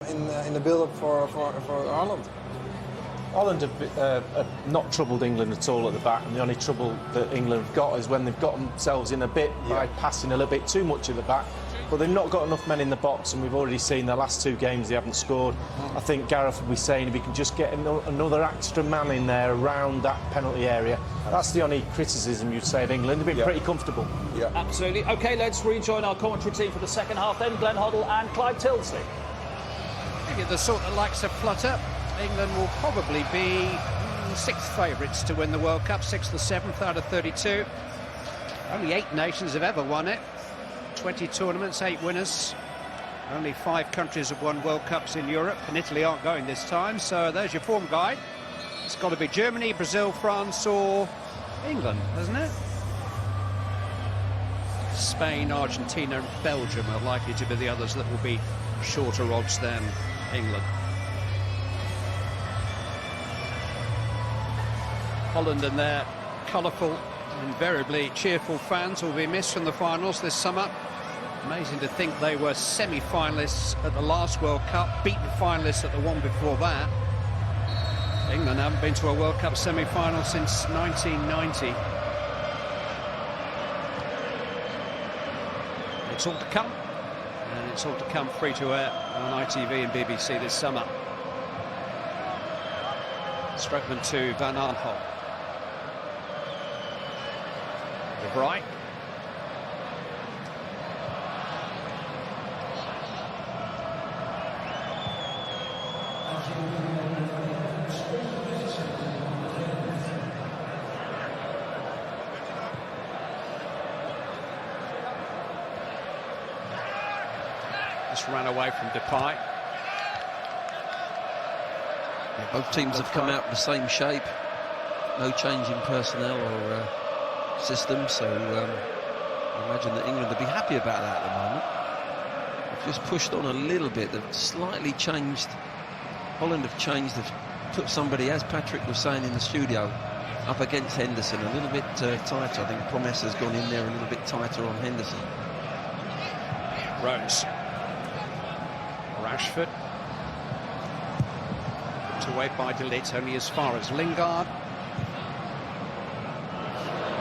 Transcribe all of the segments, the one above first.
in the build-up for Holland. Holland have not troubled England at all at the back, and the only trouble that England have got is when they've got themselves in a bit by passing a little bit too much at the back. But they've not got enough men in the box, and we've already seen the last 2 games they haven't scored. I think Gareth will be saying if he can just get another extra man in there around that penalty area. That's the only criticism you'd say of England. They've been pretty comfortable. Yeah, absolutely. OK, let's rejoin our commentary team for the second half then. Glenn Hoddle and Clive Tilsley. The sort that likes to flutter. England will probably be 6th favourites to win the World Cup, 6th or 7th out of 32. Only 8 nations have ever won it. 20 tournaments, 8 winners. Only 5 countries have won World Cups in Europe, and Italy aren't going this time. So there's your form guide. It's got to be Germany, Brazil, France or England, hasn't it? Spain, Argentina and Belgium are likely to be the others that will be shorter odds than England. Holland and their colourful, invariably cheerful fans will be missed from the finals this summer. Amazing to think they were semi-finalists at the last World Cup, beaten finalists at the one before that. England haven't been to a World Cup semi-final since 1990. It's all to come, and it's all to come free to air on ITV and BBC this summer. Strootman to Van Aanholt. De Vrij. Just ran away from Depay. Yeah, both teams have come out the same shape. No change in personnel or system, so I imagine that England will be happy about that at the moment. They've just pushed on a little bit. They've slightly changed. Holland have changed. They've put somebody, as Patrick was saying in the studio, up against Henderson a little bit tighter. I think Promes has gone in there a little bit tighter on Henderson. Rose. Rashford. Put away by De Ligt, only as far as Lingard.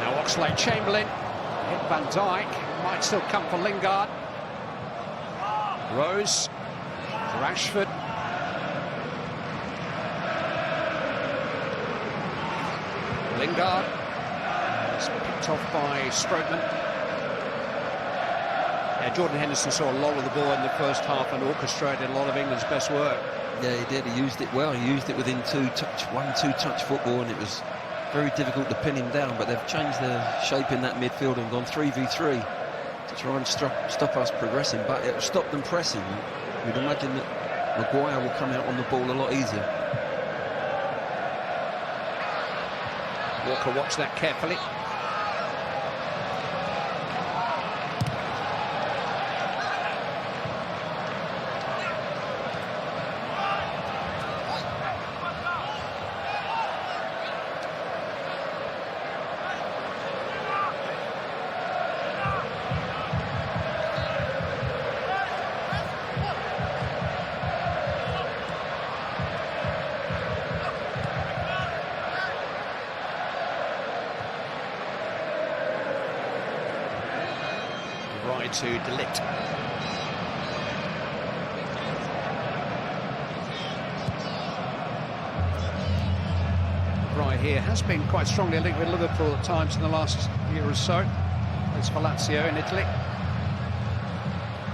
Now Oxlade-Chamberlain. Hit Van Dijk. Might still come for Lingard. Rose. Rashford. Lingard. It's picked off by Strootman. Jordan Henderson saw a lot of the ball in the first half and orchestrated a lot of England's best work. Yeah, he did. He used it well. He used it within 1-2 touch football, and it was very difficult to pin him down. But they've changed their shape in that midfield and gone 3v3 to try and stop us progressing. But it will stop them pressing. You'd imagine that Maguire will come out on the ball a lot easier. Walker watched that carefully. To De Ligt. Right here has been quite strongly linked with Liverpool at times in the last year or so. It's for Lazio in Italy.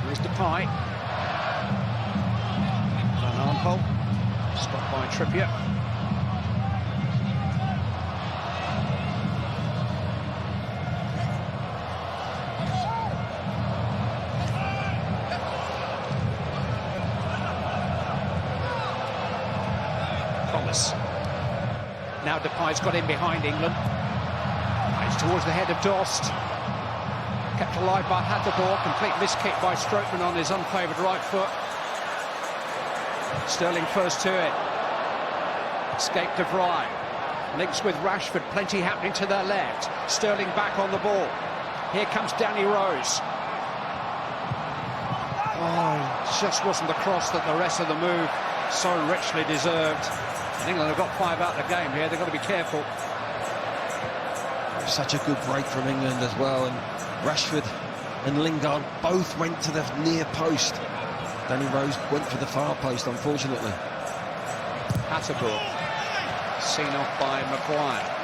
There's Depay. Van Aanholt. Stopped by Trippier. Now Depay's got in behind England. It's towards the head of Dost. Kept alive by Hatterborg. Complete miskick by Strootman on his unfavoured right foot. Sterling first to it. Escape De Vrij. Links with Rashford. Plenty happening to their left. Sterling back on the ball. Here comes Danny Rose. Oh, it just wasn't the cross that the rest of the move so richly deserved. And England have got 5 out of the game here. They've got to be careful. Such a good break from England as well, and Rashford and Lingard both went to the near post. Danny Rose went for the far post, unfortunately. Hatterbourg, seen off by Maguire.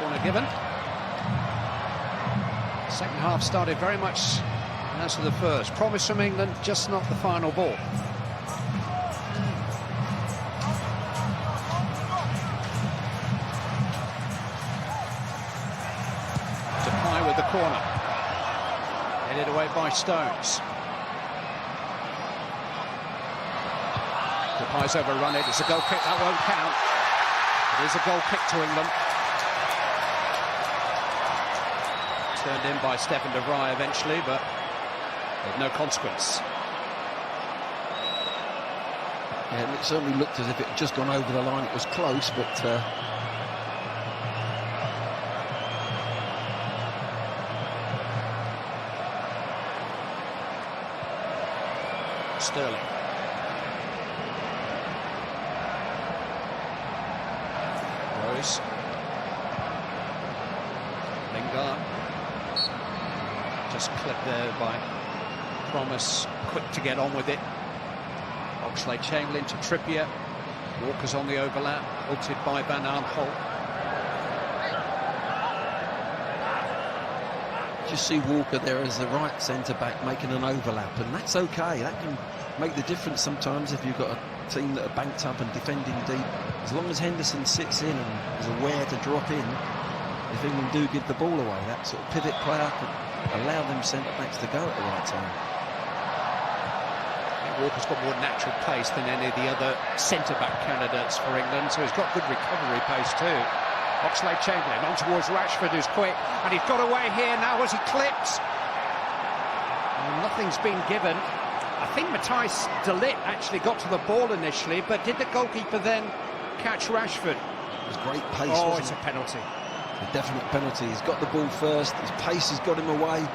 Corner given. Second half started very much as to the first. Promise from England, just not the final ball. Depay with the corner. Headed away by Stones. Depay's overrun it. It's a goal kick. That won't count. It is a goal kick to England. Turned in by Stephen de Vrij eventually, but with no consequence. Yeah, and it certainly looked as if it had just gone over the line. It was close, but Sterling. Rose. Lingard. Just clipped there by Promise. Quick to get on with it. Oxlade-Chamberlain to Trippier. Walker's on the overlap. Ulted by Van Aanholt. just see Walker there as the right centre-back making an overlap, and that's okay. That can make the difference sometimes if you've got a team that are banked up and defending deep. As long as Henderson sits in and is aware to drop in, if England do give the ball away, that sort of pivot player could allow them centre-backs to go at the right time. Walker's got more natural pace than any of the other centre-back candidates for England, so he's got good recovery pace too. Oxlade-Chamberlain on towards Rashford, who's quick, and he's got away here now as he clips. And nothing's been given. I think Matthijs de Ligt actually got to the ball initially, but did the goalkeeper then catch Rashford? It was great pace. Oh, wasn't it's a penalty. A definite penalty. He's got the ball first, his pace has got him away.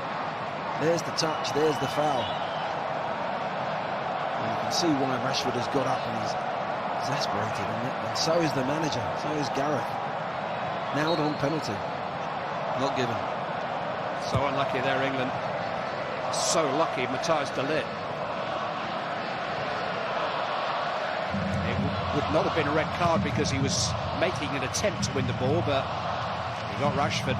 There's the touch, there's the foul. And you can see why Rashford has got up and he's exasperated, and so is the manager, so is Gareth. Nailed on penalty. Not given. So unlucky there, England. So lucky, Matthijs de Ligt. It would not have been a red card because he was making an attempt to win the ball, but he got Rashford.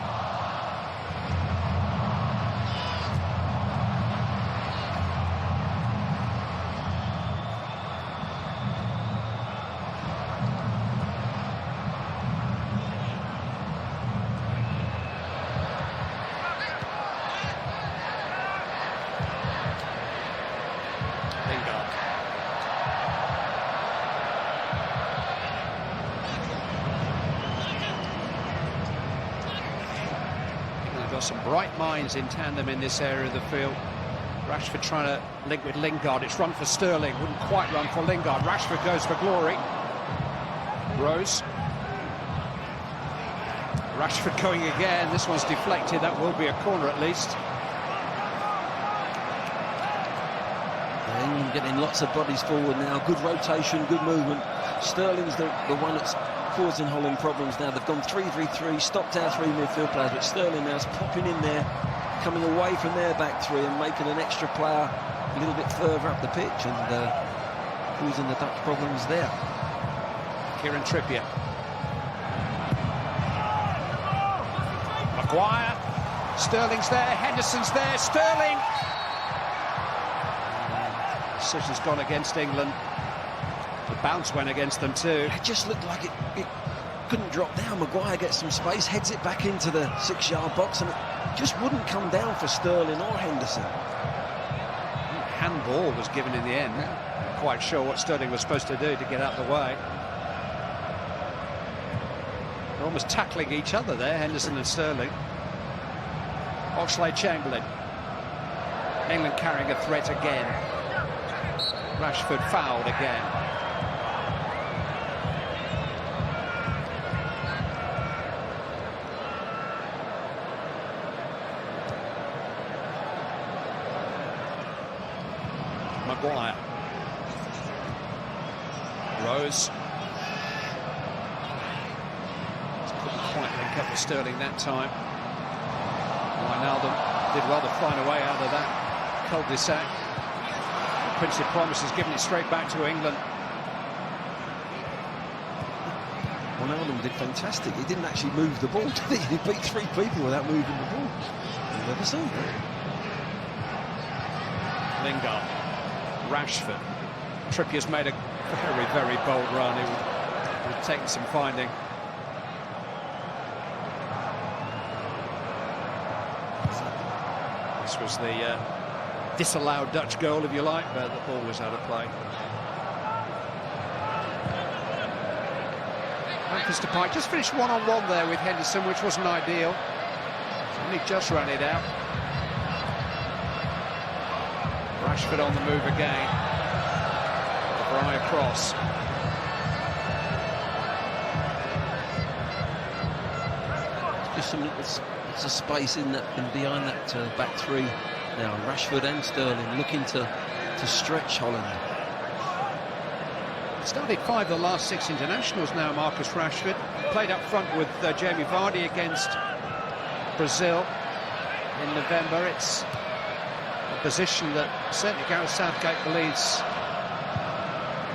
Got some bright minds in tandem in this area of the field. Rashford trying to link with Lingard. It's run for Sterling, wouldn't quite run for Lingard. Rashford goes for glory. Rose. Rashford going again. This one's deflected. That will be a corner at least. England getting lots of bodies forward now. Good rotation, good movement. Sterling's the one that's causing Holland problems now. They've gone 3-3-3, stopped our three midfield players, but Sterling now's popping in there, coming away from their back three and making an extra player a little bit further up the pitch and causing the Dutch problems there. Kieran Trippier. Maguire. Sterling's there, Henderson's there, Sterling! Decision's gone against England. The bounce went against them too. It just looked like it couldn't drop down. Maguire gets some space, heads it back into the 6-yard box, and it just wouldn't come down for Sterling or Henderson. Handball was given in the end. Not quite sure what Sterling was supposed to do to get out of the way. They're almost tackling each other there, Henderson and Sterling. Oxlade-Chamberlain. England carrying a threat again. Rashford fouled again. Maguire. Rose. Couldn't quite link up with Sterling that time. Wijnaldum did well to find a way out of that cul-de-sac. Princely Promise has given it straight back to England. Wijnaldum did fantastic. He didn't actually move the ball, did he? He beat 3 people without moving the ball. I've never seen that. Lingard. Rashford. Trippier's made a very, very bold run. He would have taken some finding. This was the disallowed Dutch goal, if you like, but the ball was out of play. Memphis Depay just finished one-on-one there with Henderson, which wasn't ideal. Only just ran it out. Rashford on the move again. Depay across. Just some little bits of space in that and behind that back 3 now. Rashford and Sterling looking to stretch Holland. Started 5 of the last 6 internationals now, Marcus Rashford. Played up front with Jamie Vardy against Brazil in November. It's a position that certainly Gareth Southgate believes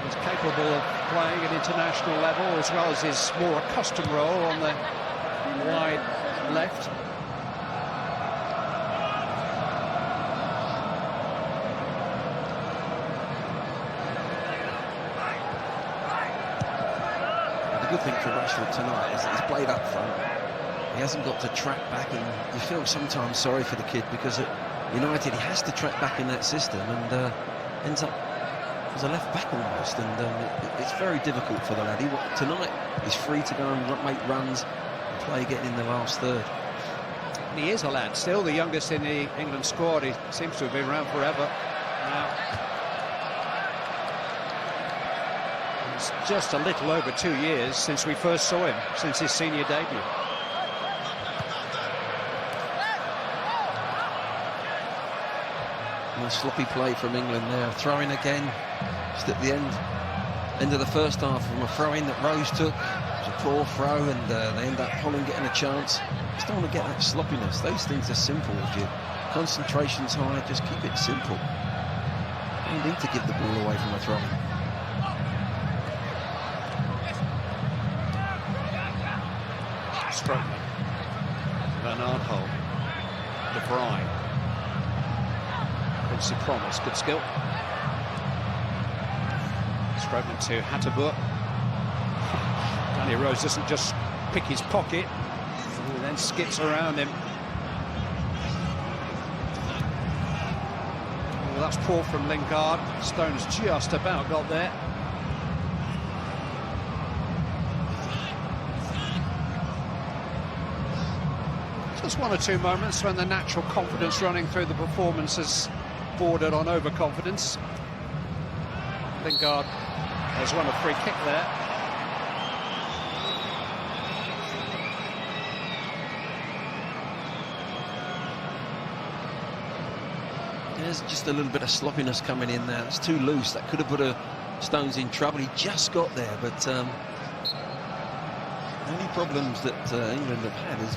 is capable of playing at international level, as well as his more accustomed role on the wide left. The good thing for Rashford tonight is that he's played up front. He hasn't got to track back, and you feel sometimes sorry for the kid because at United he has to track back in that system and ends up as a left back almost, and it's very difficult for the lad. Tonight he's free to go and make runs and play getting in the last third. And he is a lad, still the youngest in the England squad. He seems to have been around forever now. It's just a little over 2 years since we first saw him, since his senior debut. And a sloppy play from England there. Throw-in again, just at the end of the first half from a throw-in that Rose took. It was a poor throw, and they end up Holland getting a chance. Just don't want to get that sloppiness. Those things are simple. If your concentration's high, just keep it simple. You don't need to give the ball away from a throw-in. Strootman, Van Aanholt, De Bruyne, Princely Promise, good skill. Strootman to Hatterboer. Danny Rose doesn't just pick his pocket, he then skips around him. Well, that's poor from Lingard. Stone's just about got there. Just 1 or 2 moments when the natural confidence running through the performance has bordered on overconfidence. Lingard has won a free kick there. There's just a little bit of sloppiness coming in there. It's too loose. That could have put Stones in trouble. He just got there, but the only problems that England have had is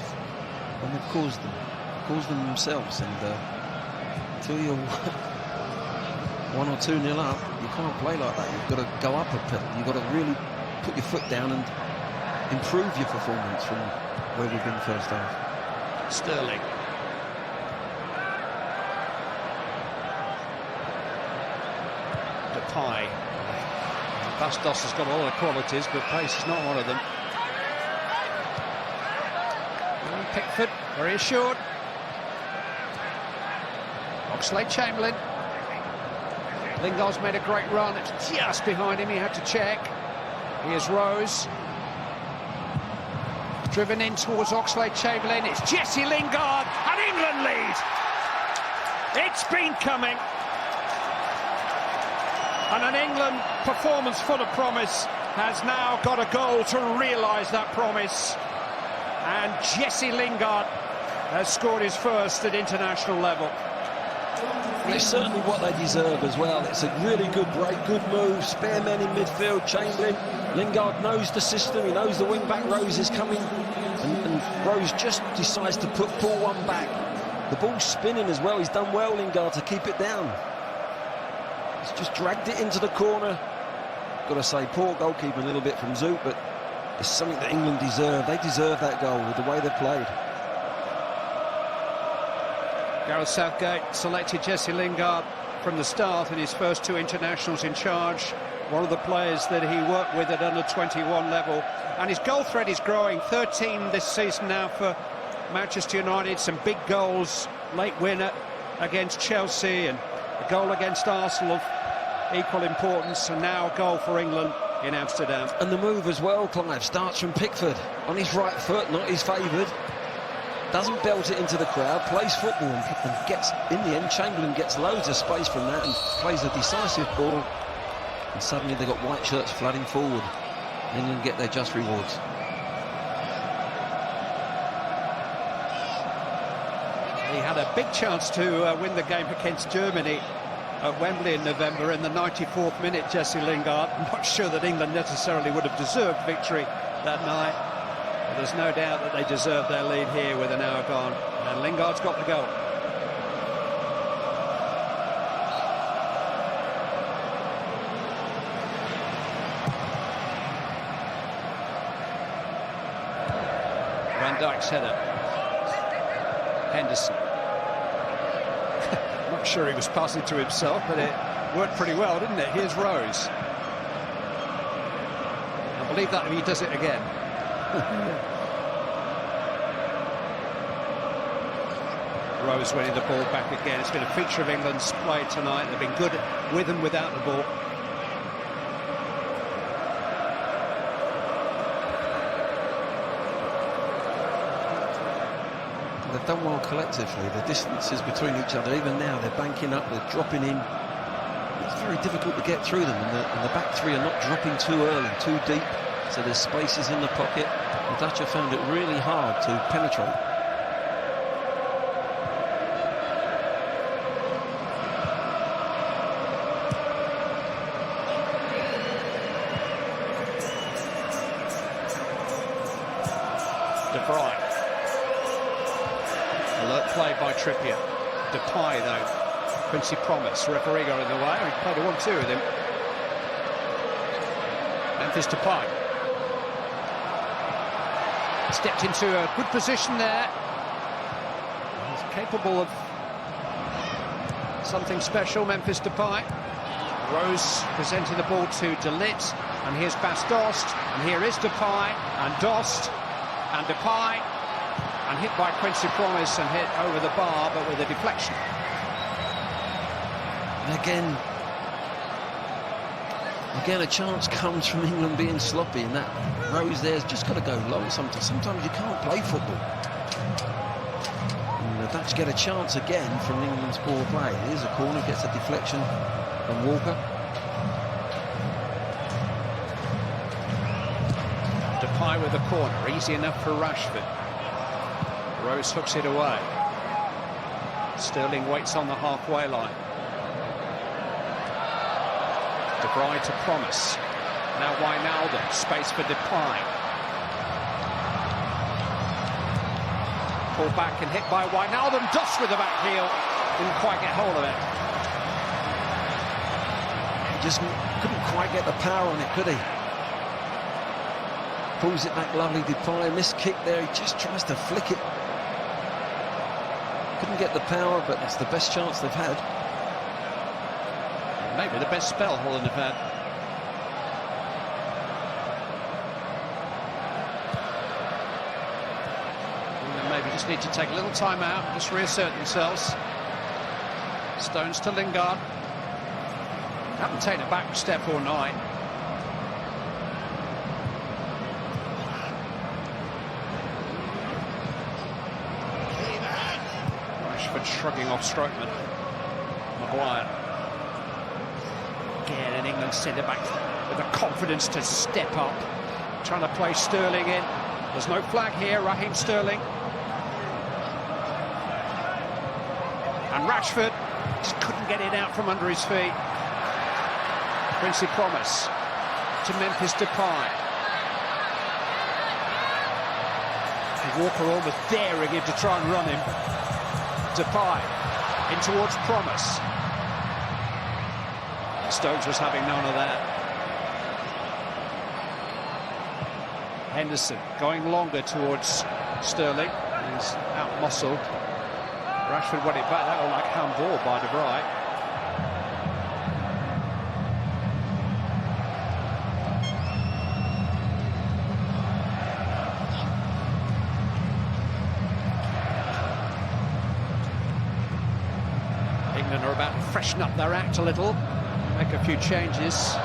when they've caused them themselves, and until you're 1 or 2-0 up, you can't play like that. You've got to go up a bit. You've got to really put your foot down and improve your performance from where we've been first half. Sterling. Depay. Bastos has got a lot of qualities, but pace is not one of them. Pickford, very assured. Oxlade-Chamberlain. Lingard's made a great run. It's just behind him. He had to check. Here's Rose. Driven in towards Oxlade-Chamberlain. It's Jesse Lingard, and England lead. It's been coming. And an England performance full of promise has now got a goal to realise that promise. And Jesse Lingard has scored his first at international level. Well, it's certainly what they deserve as well. It's a really good break, good move, spare men in midfield, Chamberlain. Lingard knows the system, he knows the wing-back Rose is coming, and Rose just decides to pull one back. The ball's spinning as well, he's done well, Lingard, to keep it down. He's just dragged it into the corner. Got to say, poor goalkeeper a little bit from Zoot, but it's something that England deserve. They deserve that goal with the way they've played. Gareth Southgate selected Jesse Lingard from the start in his first 2 internationals in charge. One of the players that he worked with at under-21 level. And his goal threat is growing. 13 this season now for Manchester United. Some big goals. Late winner against Chelsea and a goal against Arsenal of equal importance. And now a goal for England in Amsterdam. And the move as well, Clive, starts from Pickford. On his right foot, not his favoured. Doesn't belt it into the crowd, plays football and gets, in the end, Chamberlain gets loads of space from that and plays a decisive ball. And suddenly they've got white shirts flooding forward. England get their just rewards. He had a big chance to win the game against Germany at Wembley in November in the 94th minute, Jesse Lingard. I'm not sure that England necessarily would have deserved victory that night. But there's no doubt that they deserve their lead here with an hour gone. And Lingard's got the goal. Van Dijk's header. Henderson. I'm not sure he was passing to himself, but it worked pretty well, didn't it? Here's Rose. I believe that he does it again. Rose winning the ball back again. It's been a feature of England's play tonight. They've been good with and without the ball. They've done well collectively. The distances between each other, even now, they're banking up, they're dropping in. It's very difficult to get through them, and the back three are not dropping too early, too deep, so there's spaces in the pocket. The Dutch have found it really hard to penetrate. De Vrij. Alert play by Trippier. Depay, though. Quincy Promes. Referee got in the way. He played a 1-2 with him. Memphis Depay. Stepped into a good position there. He's capable of something special, Memphis Depay. Rose presenting the ball to De Ligt, and here's Bas Dost, and here is Depay, and Dost, and Depay, and hit by Quincy Promes and hit over the bar, but with a deflection. And again, a chance comes from England being sloppy, and that Rose there's just got to go long sometimes. Sometimes you can't play football. And the Dutch get a chance again from England's poor play. Here's a corner, gets a deflection from Walker. Depay with the corner, easy enough for Rashford. Rose hooks it away. Sterling waits on the halfway line. De Vrij to Promes. Now Wijnaldum, space for Depay. Pulled back and hit by Wijnaldum. Dost with the back heel. Didn't quite get hold of it. He just couldn't quite get the power on it, could he? Pulls it back lovely, Depay. Missed kick there, he just tries to flick it. Couldn't get the power, but it's the best chance they've had. Maybe the best spell Holland have had. And maybe just need to take a little time out, just reassert themselves. Stones to Lingard. Haven't taken a back step all night. Rashford shrugging off Strootman. Maguire. Again, an England centre-back with the confidence to step up. Trying to play Sterling in. There's no flag here, Raheem Sterling. And Rashford just couldn't get it out from under his feet. Quincy Promes to Memphis Depay. Walker almost daring him to try and run him. Depay in towards Promes. Stones was having none of that. Henderson going longer towards Sterling. He's out-muscled. Rashford won it back. That looked like handball by De Vrij. England are about to freshen up their act a little, make a few changes.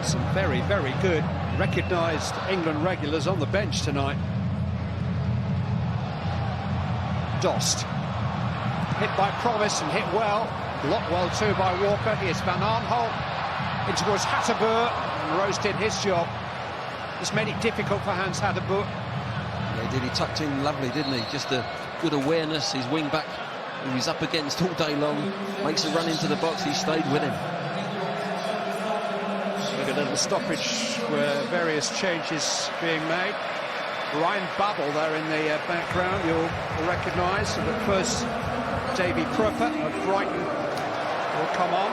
Some very, very good recognised England regulars on the bench tonight. Dost hit by Promes and hit well, blocked well too by Walker. Here's Van Aanholt in towards Hatterberg, and Rose did his job. This made it difficult for Hans Hatterberg. Yeah, he did. He tucked in lovely, didn't he? Just a good awareness. His wing back, who he's up against all day long, makes a run into the box. He stayed with him. Look at a little stoppage where various changes being made. Ryan Babel there in the background, you'll recognise. But first, Davy Prupper of Brighton will come on.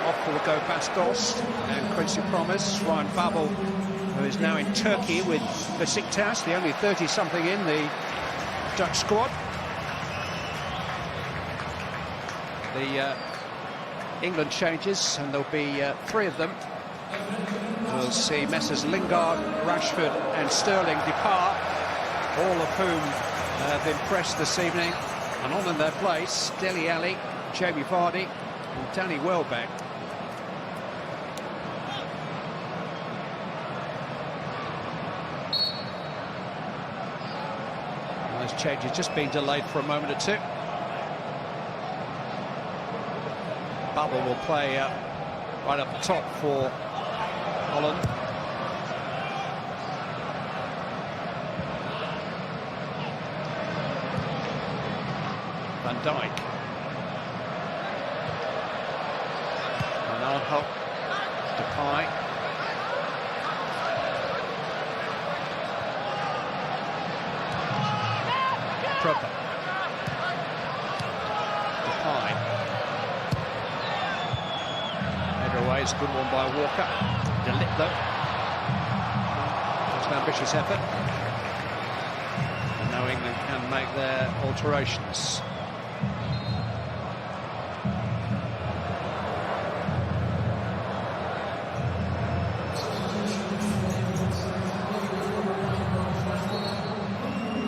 Off will go past Dost and Quincy Promes. Ryan Babel, who is now in Turkey with Besiktas, the only 30-something in the Dutch squad. The England changes, and there'll be 3 of them. We'll see Messrs Lingard, Rashford and Sterling depart, all of whom have been pressed this evening. And on in their place, Dele Alli, Jamie Vardy and Danny Welbeck. Those changes just been delayed for a moment or two. Babel will play right up the top for Holland. Van Dijk. Van Aanholt. Depay. Prupper. Depay. Header away, it's a good one by Walker. Delit though. Just an ambitious effort. And now England can make their alterations.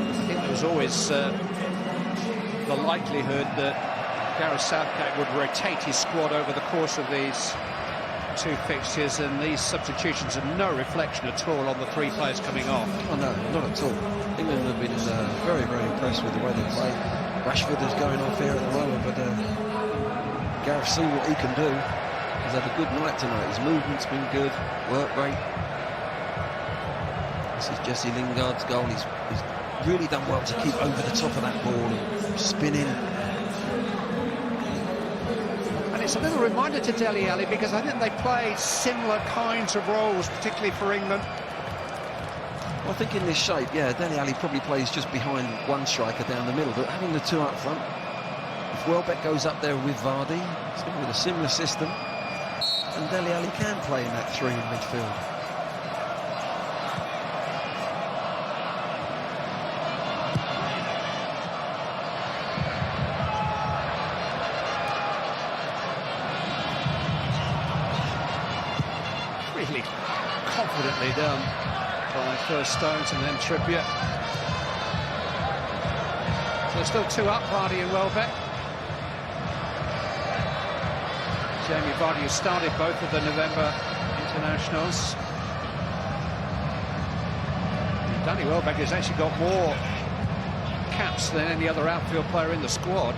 I think there was always the likelihood that Gareth Southgate would rotate his squad over the course of these 2 fixtures, and these substitutions are no reflection at all on the 3 players coming off. Oh no, not at all. England have been very, very impressed with the way they play. Rashford is going off here at the moment, but Gareth see what he can do. He's had a good night tonight. His movement's been good, work rate. This is Jesse Lingard's goal. He's really done well to keep over the top of that ball and spinning. It's a little reminder to Dele Alli, because I think they play similar kinds of roles, particularly for England. Well, I think in this shape, yeah, Dele Alli probably plays just behind one striker down the middle, but having the 2 up front, if Welbeck goes up there with Vardy, it's going to be a similar system, and Dele Alli can play in that 3 in midfield. Really confidently done by first Stones and then Trippier. So still 2 up, Vardy and Welbeck. Jamie Vardy has started both of the November internationals. Danny Welbeck has actually got more caps than any other outfield player in the squad.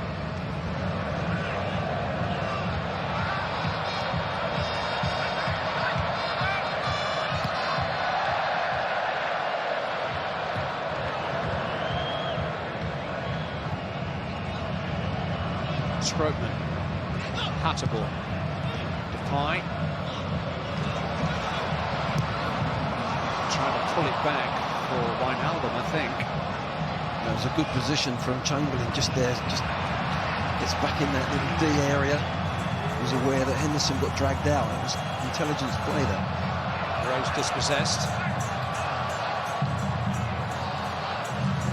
Strootman. Hatterborn. Depay. Trying to pull it back for Wijnaldum, I think. It was a good position from Chamberlain just there. Just gets back in that little D area. He was aware that Henderson got dragged out. It was intelligence play there. Rose dispossessed.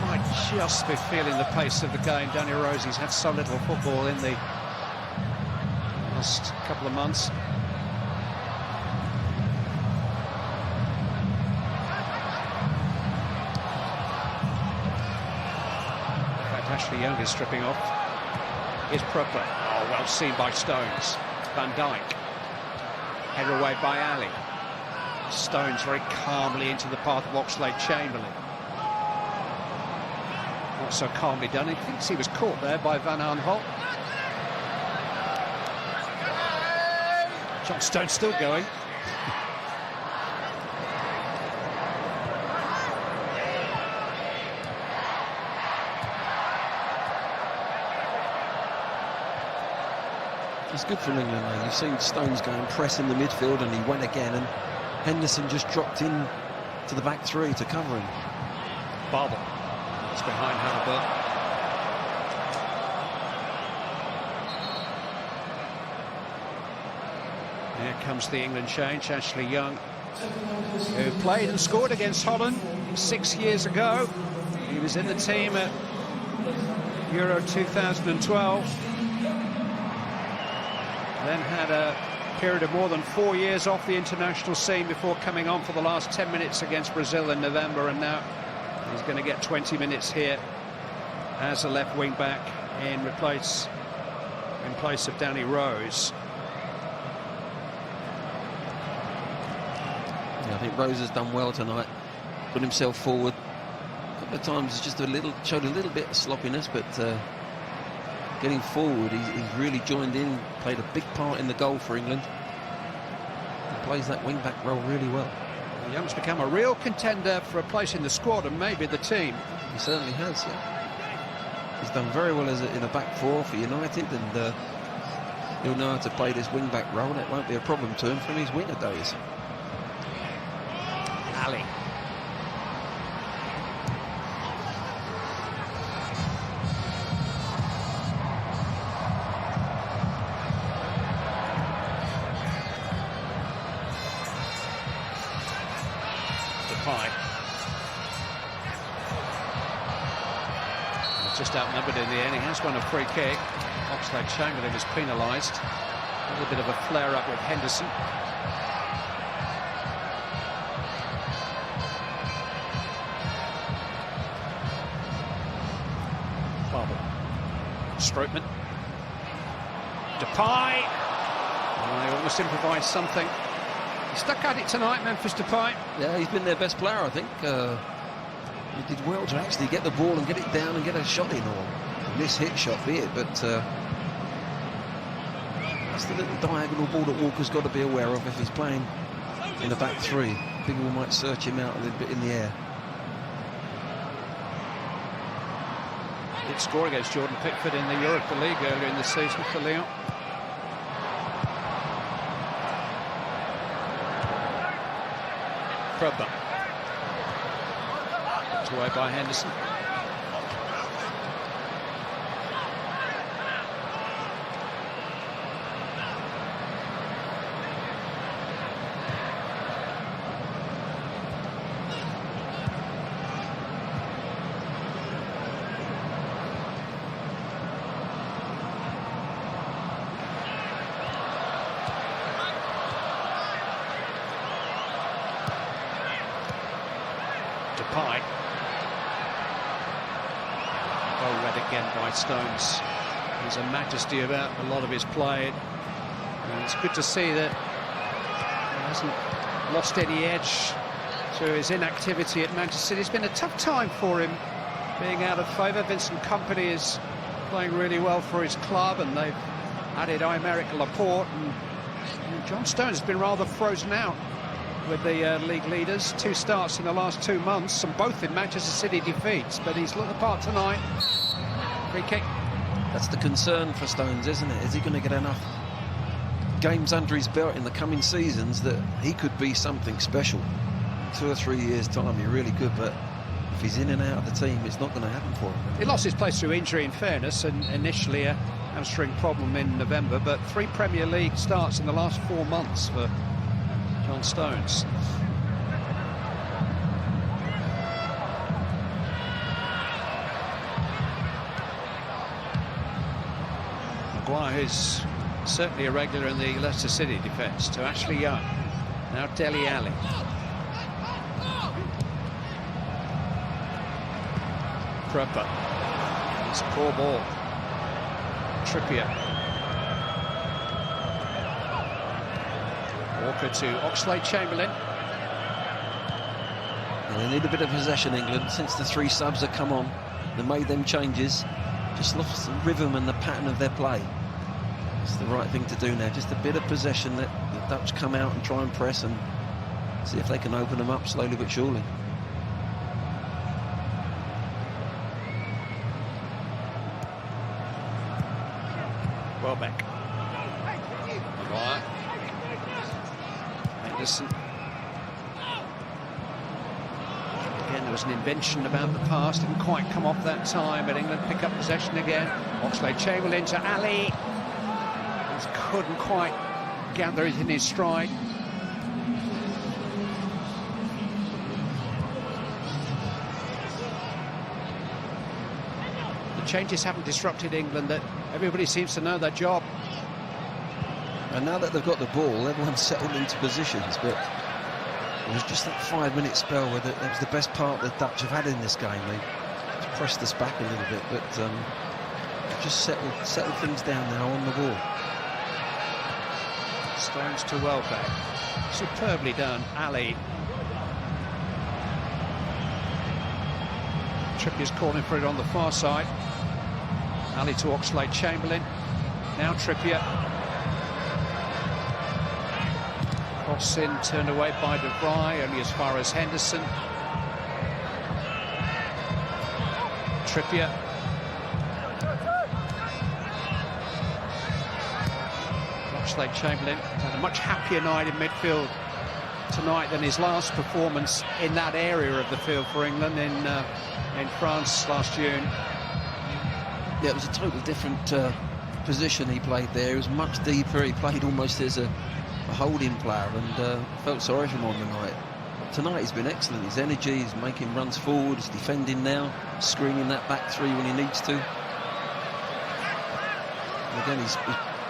Might just be feeling the pace of the game. Danny Rose, he's had so little football in the last couple of months. In fact, Ashley Young is stripping off. Here's Prupper. Oh, well seen by Stones. Van Dijk. Headed away by Ali. Stones very calmly into the path of Oxlade-Chamberlain. Not so calmly done. He thinks he was caught there by Van Aanholt. John Stones still going. It's good for England now. You've seen Stones go and press in the midfield, and he went again, and Henderson just dropped in to the back three to cover him. Barber. It's behind Halliburton. Here comes the England change. Ashley Young, who played and scored against Holland 6 years ago. He was in the team at Euro 2012. Then had a period of more than 4 years off the international scene before coming on for the last 10 minutes against Brazil in November, and now he's going to get 20 minutes here as a left wing back in place of Danny Rose. Yeah, I think Rose has done well tonight. Put himself forward. A couple of times just showed a little bit of sloppiness, but getting forward, he's really joined in, played a big part in the goal for England. He plays that wing-back role really well. Young's become a real contender for a place in the squad and maybe the team. He certainly has, yeah. He's done very well in a back four for United, and he'll know how to play this wing-back role. It won't be a problem to him from his winger days. Ali. Just outnumbered in the end. He has won a free kick. Oxlade-Chamberlain was penalised. A little bit of a flare-up with Henderson. Barber. Strootman. Depay. Oh, he almost improvised something. He stuck at it tonight, Memphis Depay. Yeah, he's been their best player, I think. He did well to actually get the ball and get it down and get a shot in, or a miss-hit shot, be it. But that's the little diagonal ball that Walker's got to be aware of if he's playing in a back three. People might search him out a little bit in the air. He did score against Jordan Pickford in the Europa League earlier in the season for Lyon. Prupper. Away by Henderson. Depay. Well read again by Stones. There's a majesty about a lot of his play. And it's good to see that he hasn't lost any edge through his inactivity at Manchester City. It's been a tough time for him being out of favour. Vincent Kompany is playing really well for his club, and they've added Aymeric Laporte, and John Stones has been rather frozen out with the league leaders. 2 starts in the last 2 months, and both in Manchester City defeats, but he's looked the part tonight. Free kick. That's the concern for Stones, isn't it? Is he going to get enough games under his belt in the coming seasons that he could be something special? 2 or 3 years' time, you're really good, but if he's in and out of the team, it's not going to happen for him. He lost his place through injury, in fairness, and initially a hamstring problem in November, but 3 Premier League starts in the last 4 months for John Stones. Maguire is certainly a regular in the Leicester City defence. To Ashley Young. Now Dele Alli. Prepper. It's a poor ball. Trippier. Walker to Oxlade-Chamberlain. They need a bit of possession, England. Since the 3 subs have come on, they made them changes. Just lost the rhythm and the pattern of their play. It's the right thing to do now. Just a bit of possession, that the Dutch come out and try and press and see if they can open them up slowly but surely. Welbeck. Maguire. Henderson. Again, there was an invention about the pass, didn't quite come off that time, but England pick up possession again. Oxlade-Chamberlain to Ali. Just couldn't quite gather it in his stride. The changes haven't disrupted England, that everybody seems to know their job. And now that they've got the ball, everyone's settled into positions, but it was just that 5-minute spell where that was the best part the Dutch have had in this game. They just pressed us back a little bit, but just settled things down now on the ball. Stones to Welbeck. Superbly done, Ali. Trippier's calling for it on the far side. Ali to Oxlade-Chamberlain. Now Trippier. Cross in, turned away by De Vrij, only as far as Henderson. Trippier. Oxlade-Chamberlain had a much happier night in midfield tonight than his last performance in that area of the field for England in France last June. Yeah, it was a totally different position he played there. He was much deeper. He played almost as a holding player, and felt sorry for him on the night. Tonight he's been excellent. His energy, he's making runs forward, he's defending now, screening that back 3 when he needs to. And again, he's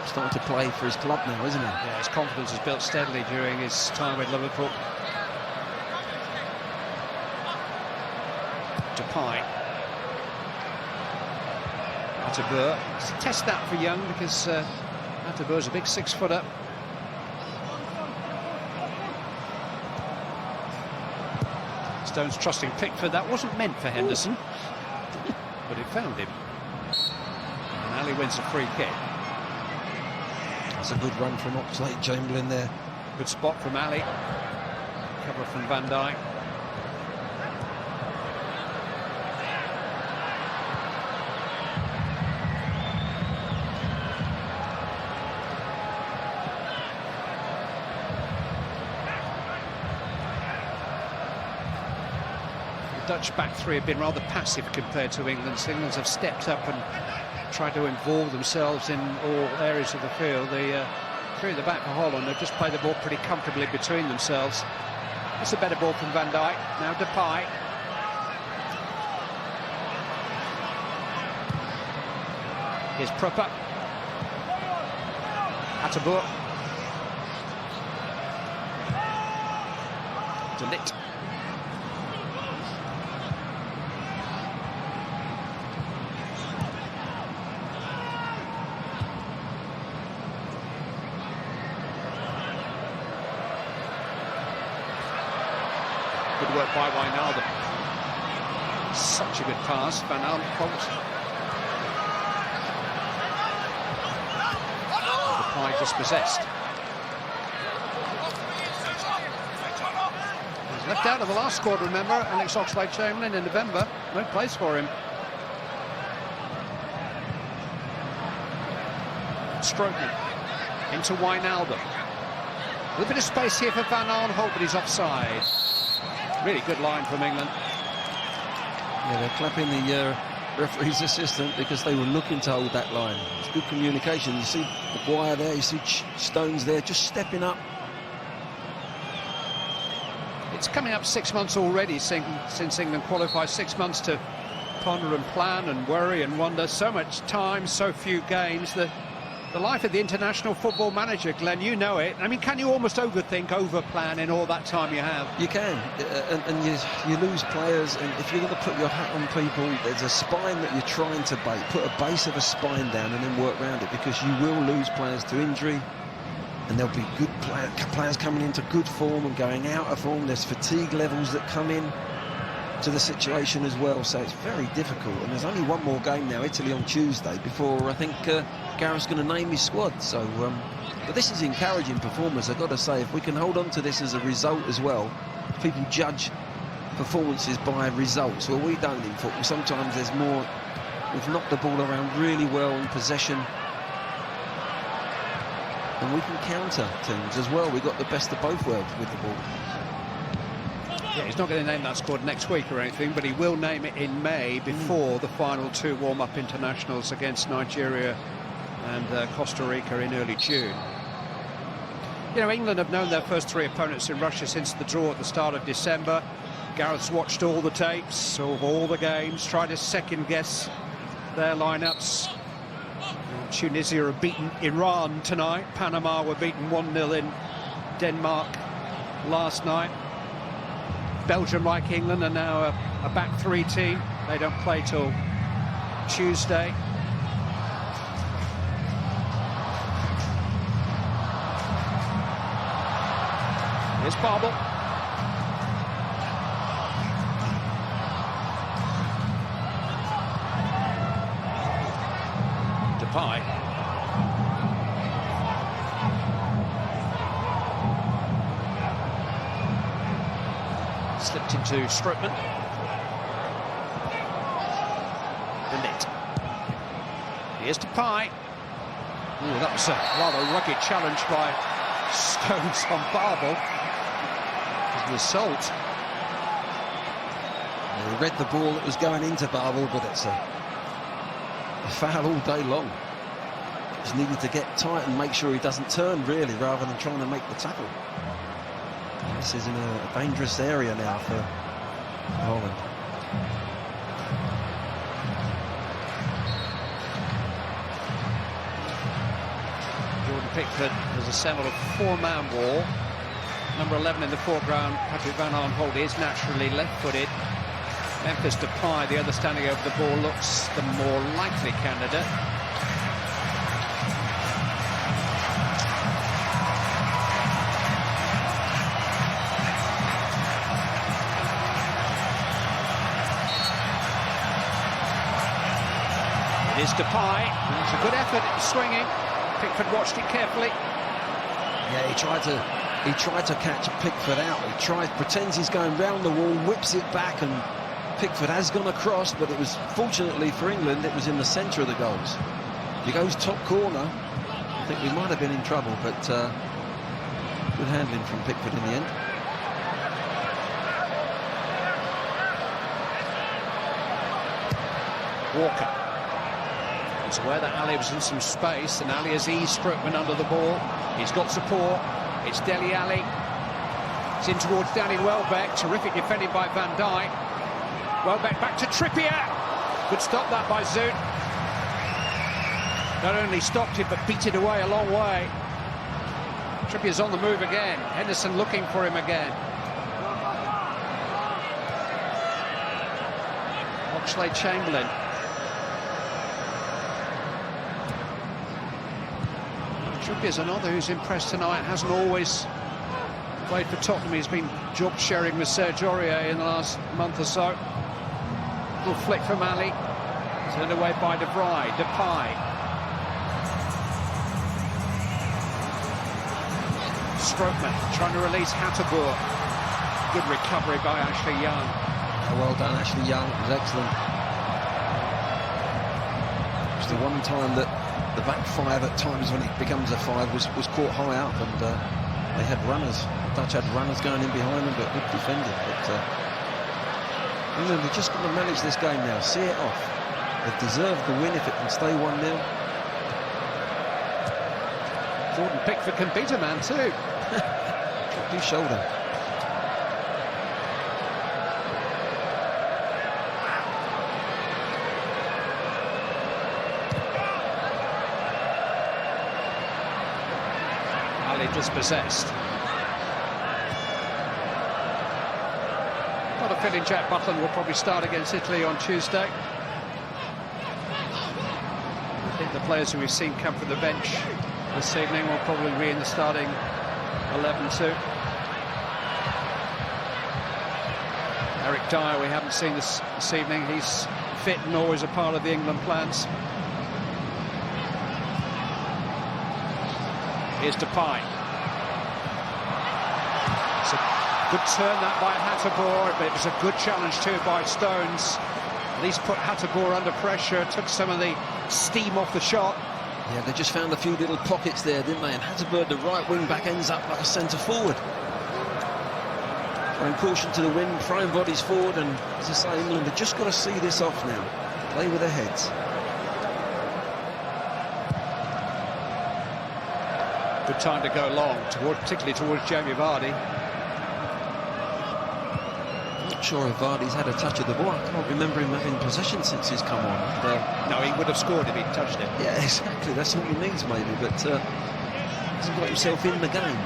starting to play for his club now, isn't he? Yeah, his confidence has built steadily during his time with Liverpool. Depay. Atterbury. It's a test that for Young, because Atterbury's a big 6-footer. Stones trusting Pickford. That wasn't meant for Henderson, but it found him. And Ali wins a free kick. That's a good run from Oxlade-Chamberlain there. Good spot from Ali. Cover from Van Dijk. The Dutch back 3 have been rather passive compared to England's. England's have stepped up and tried to involve themselves in all areas of the field. The 3 at the back for Holland have just played the ball pretty comfortably between themselves. It's a better ball from Van Dijk. Now Depay. Here's Prepper. Atterbury. De Ligt. Good work by Wijnaldum. Such a good pass. Van Aanholt. Depay dispossessed. He's left out of the last squad, remember. Alex Oxlade-Chamberlain in November. No place for him. Strootman into Wijnaldum. A little bit of space here for Van Aanholt, but he's offside. Really good line from England. Yeah, they're clapping the referee's assistant because they were looking to hold that line. It's good communication. You see Maguire there, you see Stones there, just stepping up. It's coming up 6 months already since England qualified. 6 months to ponder and plan and worry and wonder. So much time, so few games. The life of the international football manager, Glenn, you know it. I mean, can you almost overthink, overplan in all that time you have? You can, and you lose players, and if you're going to put your hat on people, there's a spine that you're trying to bait. Put a base of a spine down and then work around it, because you will lose players to injury, and there'll be good players coming into good form and going out of form. There's fatigue levels that come in to the situation as well, so it's very difficult. And there's only one more game now, Italy on Tuesday, before I think Gareth's going to name his squad. So, but this is encouraging performance, I've got to say. If we can hold on to this as a result as well, people judge performances by results. Well, we don't in football. Sometimes there's more. We've knocked the ball around really well in possession, and we can counter teams as well. We've got the best of both worlds with the ball. Yeah, he's not going to name that squad next week or anything, but he will name it in May before the final 2 warm-up internationals against Nigeria and Costa Rica in early June. You know, England have known their first 3 opponents in Russia since the draw at the start of December. Gareth's watched all the tapes of all the games, tried to second-guess their lineups. Tunisia have beaten Iran tonight. Panama were beaten 1-0 in Denmark last night. Belgium, like England, are now a back 3 team. They don't play till Tuesday. Here's Babel. Depay. Slipped into Strootman. The net. Here's Depay. Ooh, that was a rather rugged challenge by Stones on Babel. It was an assault. He read the ball that was going into Babel, but it's a foul all day long. Just needed to get tight and make sure he doesn't turn, really, rather than trying to make the tackle. This is in a dangerous area now for Holland. Jordan Pickford has assembled a 4-man wall. Number 11 in the foreground, Patrick Van Aanholt, is naturally left-footed. Memphis Depay, the other standing over the ball, looks the more likely candidate. It is Depay. It's a good effort at swinging. Pickford watched it carefully. Yeah, he tried to catch Pickford out. He pretends he's going round the wall, whips it back, and Pickford has gone across, but it was, fortunately for England, it was in the centre of the goals. He goes top corner. I think we might have been in trouble, but good handling from Pickford in the end. Walker. He's aware that Ali was in some space, and Ali has eased Strootman under the ball. He's got support. It's Dele Alli. It's in towards Danny Welbeck. Terrific defending by Van Dijk. Welbeck back to Trippier. Good stop that by Zoot. Not only stopped it, but beat it away a long way. Trippier's on the move again. Henderson looking for him again. Oxlade-Chamberlain. Trippier's another who's impressed tonight. Hasn't always played for Tottenham. He's been job sharing with Serge Aurier in the last month or so. Little flick from Ali. Turned away by De Vrij. Depay. Strootman trying to release Hatterboer. Good recovery by Ashley Young. Well done, Ashley Young. It was excellent. the one time that the back five at times when it becomes a five was caught high up, and they had runners. The Dutch had runners going in behind them, but good defending. But England are just going to manage this game now, see it off. They've deserved the win if it can stay 1-0. Jordan Pickford can beat a man too. Dropped his shoulder. Ali dispossessed. Got a feeling Jack Butland will probably start against Italy on Tuesday. I think the players who we've seen come from the bench this evening will probably be in the starting 11 too. Eric Dyer we haven't seen this evening. He's fit and always a part of the England plans. Here's Depay. It's a good turn that by Hateboer, but it was a good challenge too by Stones. At least put Hateboer under pressure, took some of the steam off the shot. Yeah, they just found a few little pockets there, didn't they? And Hateboer, the right wing back, ends up like a centre forward. Throwing caution to the wind, throwing bodies forward, and as I say, England have just got to see this off now. Play with their heads. Good time to go long, particularly towards Jamie Vardy. Not sure if Vardy's had a touch of the ball. I can't remember him having possession since he's come on. No, he would have scored if he'd touched it. Yeah, exactly. That's all he needs, maybe. But hasn't got himself in the game.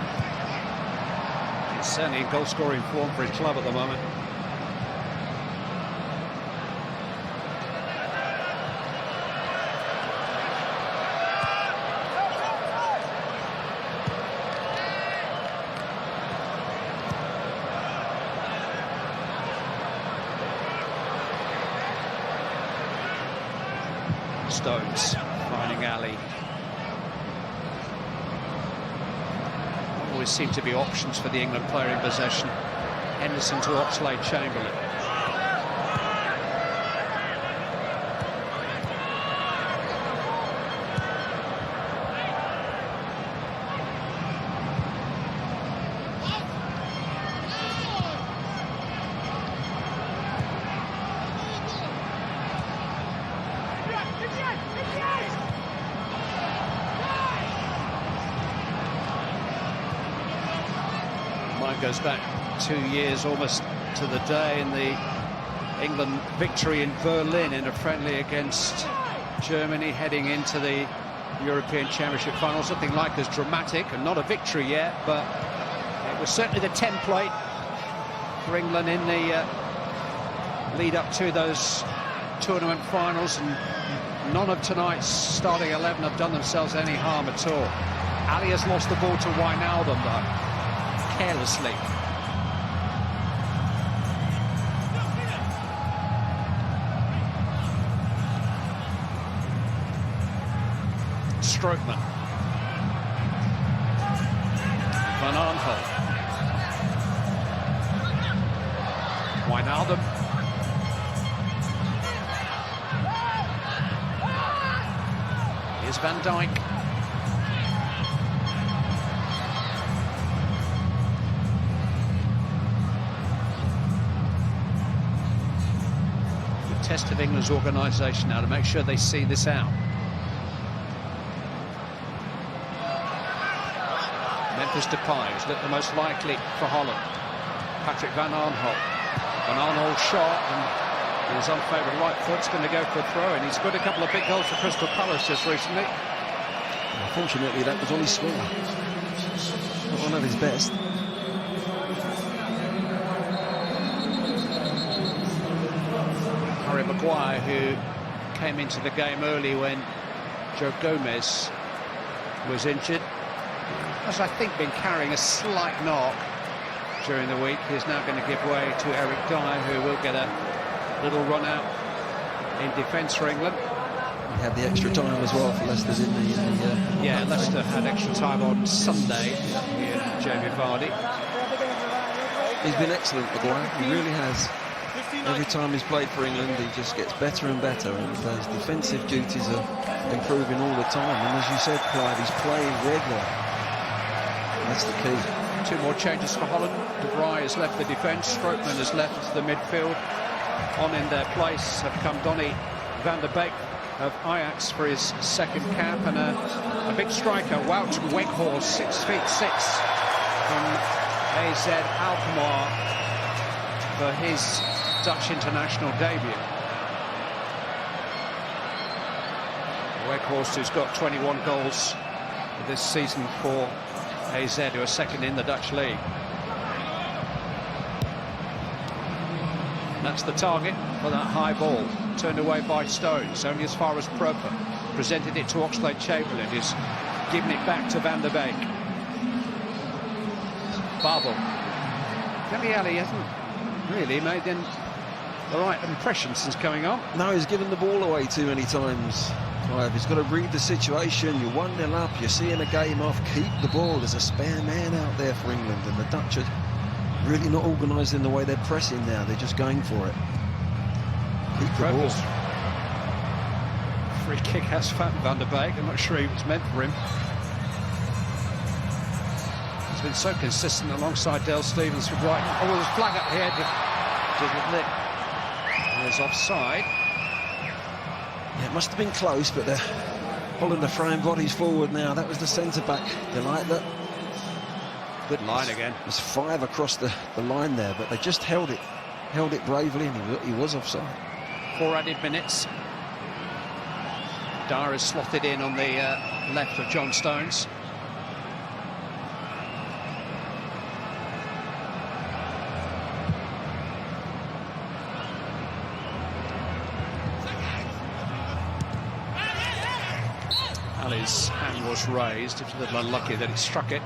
He's certainly in goal-scoring form for his club at the moment. Stones finding Ali. Always seem to be options for the England player in possession. Henderson to Oxlade-Chamberlain. Goes back 2 years almost to the day in the England victory in Berlin in a friendly against Germany, heading into the European Championship finals. Nothing like as dramatic, and not a victory yet, but it was certainly the template for England in the lead up to those tournament finals, and none of tonight's starting 11 have done themselves any harm at all. Ali has lost the ball to Wijnaldum though, carelessly. Strootman. Van Aanholt. Wijnaldum. Here's Van Dijk. Test of England's organisation now to make sure they see this out. Memphis Depay was the most likely for Holland. Patrick Van Aanholt. Van Aanholt's shot, and his unfavoured right foot's going to go for a throw, and he's scored a couple of big goals for Crystal Palace just recently. Unfortunately, that was on his swinger. Not one of his best. Harry Maguire, who came into the game early when Joe Gomez was injured, has I think been carrying a slight knock during the week. He's now going to give way to Eric Dyer, who will get a little run out in defence for England. He had the extra time as well for Leicester, didn't he? Yeah, Leicester had extra time on Sunday. He and Jamie Vardy. He's been excellent, Maguire. He really has. Every time he's played for England, he just gets better and better, and his defensive duties are improving all the time. And as you said, Clive, he's playing regular. That's the key. 2 more changes for Holland. De Vrij has left the defence. Strootman has left the midfield. On in their place have come Donny van der Beek of Ajax for his second cap, and a big striker, Wout Weghorst, 6'6", from AZ Alkmaar for his Dutch international debut. Weghorst, who's got 21 goals this season for AZ, who are second in the Dutch league. That's the target for that high ball, turned away by Stones, only as far as Proper. Presented it to Oxlade-Chamberlain, who's given it back to Van der Beek. Babel. Dele Alli hasn't really made the right impression since coming on. No, he's given the ball away too many times. Clive, he's got to read the situation. You're 1-0 up, you're seeing a game off, keep the ball. There's a spare man out there for England, and the Dutch are really not organised in the way they're pressing now. They're just going for it. Keep the ball. Free kick has Van der Beek. I'm not sure it was meant for him. He's been so consistent alongside Dale Stephens for Brighton. Oh, there's a flag up here. Didn't it? There's offside. Yeah, it must have been close, but Holland are throwing bodies forward now. That was the centre-back. They like that. Good line again. There's 5 across the line there, but they just held it bravely, and he was offside. 4 added minutes. Dyer is slotted in on the left of John Stones. Ali's hand was raised. It's a little unlucky that he struck it.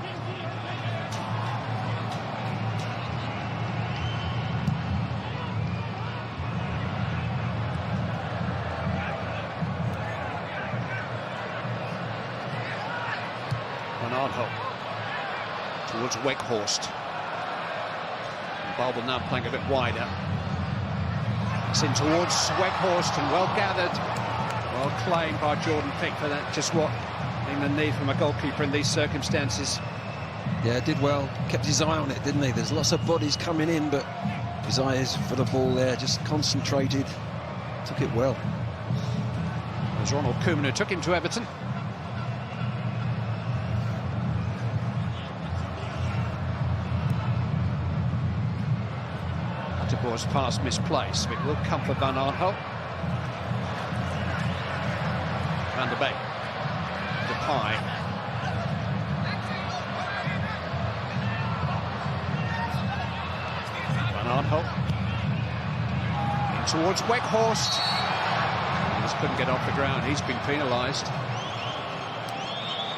Towards Weghorst. Babel now playing a bit wider. It's in towards Weghorst, and well gathered, well claimed by Jordan Pickford. That's just what England need from a goalkeeper in these circumstances. Yeah, did well. Kept his eye on it, didn't he? There's lots of bodies coming in, but his eye is for the ball there. Just concentrated. Took it well. It was Ronald Koeman who took him to Everton. Was pass misplaced, but it will come for Van Aanholt. Van der Beek. Depay. Van Aanholt. In towards Weghorst. He just couldn't get off the ground. He's been penalised.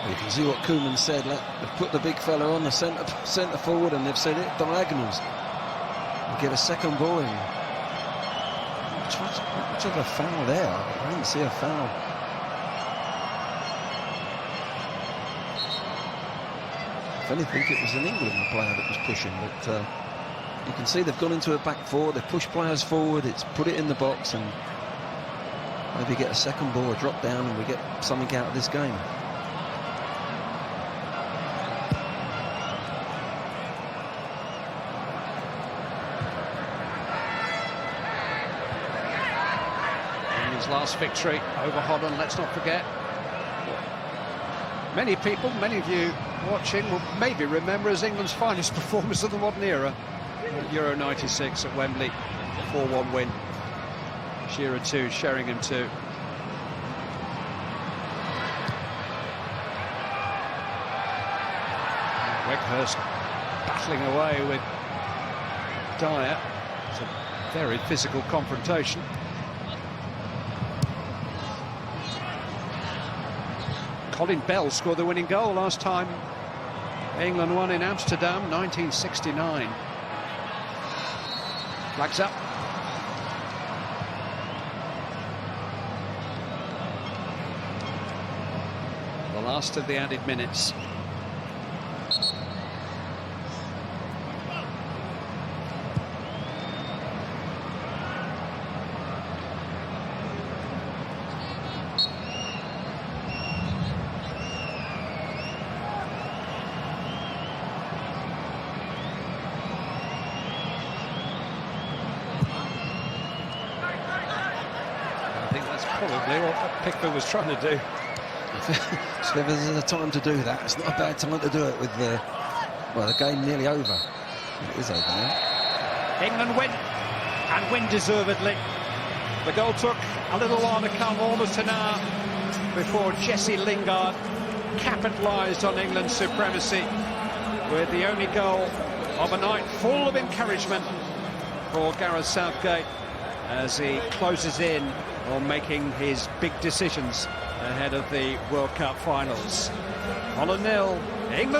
You can see what Koeman said. They've put the big fella on the centre forward, and they've said it diagonals. Get a second ball in. Much of a foul there. I didn't see a foul. If anything, it was an England player that was pushing, but you can see they've gone into a back four. They've pushed players forward. It's put it in the box, and maybe get a second ball, a drop down, and we get something out of this game. Last victory over Holland, let's not forget. Many people, many of you watching, will maybe remember as England's finest performance of the modern era. Euro 96 at Wembley, 4-1 win. Shearer 2, Sheringham 2. Weghorst battling away with Dyer. It's a very physical confrontation. Colin Bell scored the winning goal last time England won in Amsterdam, 1969. Flags up. The last of the added minutes. That's probably what Pickford was trying to do. So if there's a time to do that, it's not a bad time to do it with the game nearly over. It is over now. England win, and win deservedly. The goal took a little while to come, almost an hour before Jesse Lingard capitalised on England's supremacy with the only goal of a night full of encouragement for Gareth Southgate as he closes in on making his big decisions ahead of the World Cup finals. 1-0, England.